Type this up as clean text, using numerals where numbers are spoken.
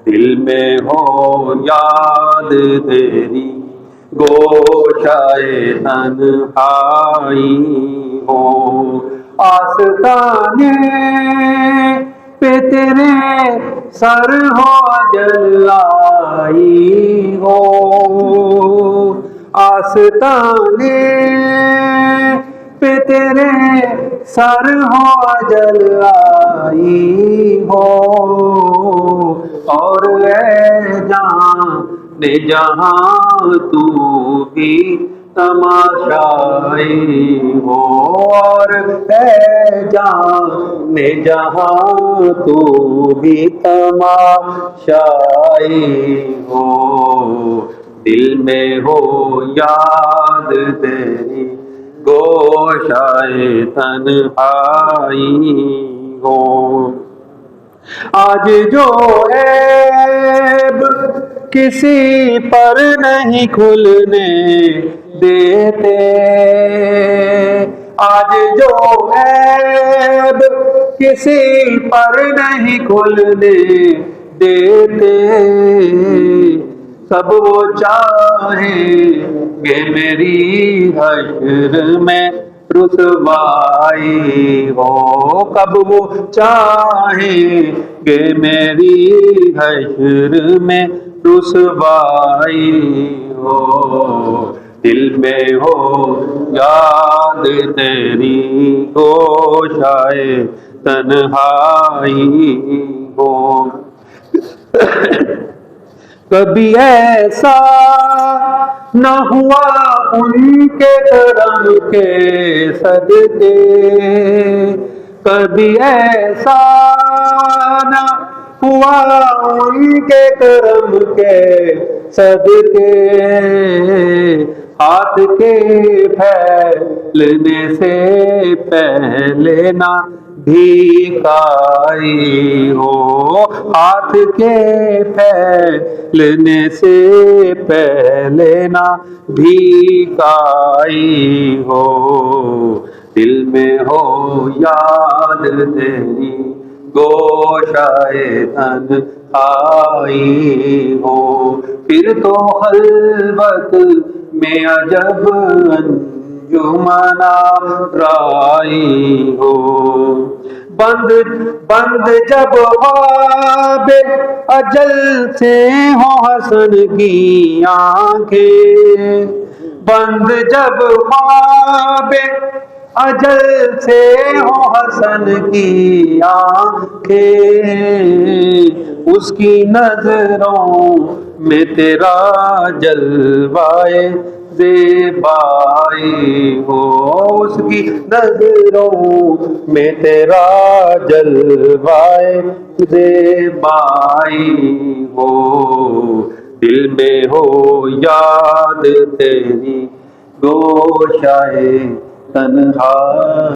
دل میں ہو یاد تیری گوشائے تنہائی ہو، آستانے پہ تیرے سر ہو جلائی ہو، آستانے پہ تیرے سر ہو جلائی ہو، اور اے جان جہاں تو بھی تماشائی ہو، اور اے جان جہاں تو بھی تماشائی ہو، دل میں ہو یاد تیری گوشائے تنہائی ہو، آج جو عیب کسی پر نہیں کھلنے دیتے، آج جو عیب کسی پر نہیں کھلنے دیتے، سب وہ چاہیں گے میری حشر میں رسوائی ہو، کب وہ چاہیں گے میری حشر میں رسوائی ہو، دل میں ہو یاد تیری گوشائے تنہائی ہو، کبھی ایسا نہ ہوا ان کے کرم کے صدقے، کبھی ایسا نہ ہوا ان کے کرم کے صدقے، ہاتھ کے پھیلنے سے پہلے نہ بھیک آئی ہو، ہاتھ کے پھیلنے سے پہلے نہ بھیک آئی ہو، دل میں ہو یاد تیری گوشائے تنہائی ہو، پھر تو خلوت میں عجب انجمن آرائی ہو، بند جب خواب اجل سے ہو حسن کی آنکھیں، بند جب خواب اجل سے ہو حسن کی آنکھیں، اس کی نظروں میں تیرا جلوائے زیبائی ہو، اس کی نظروں میں تیرا جلوائے زیبائی ہو، دل میں ہو یاد تیری گوشائے تنہائی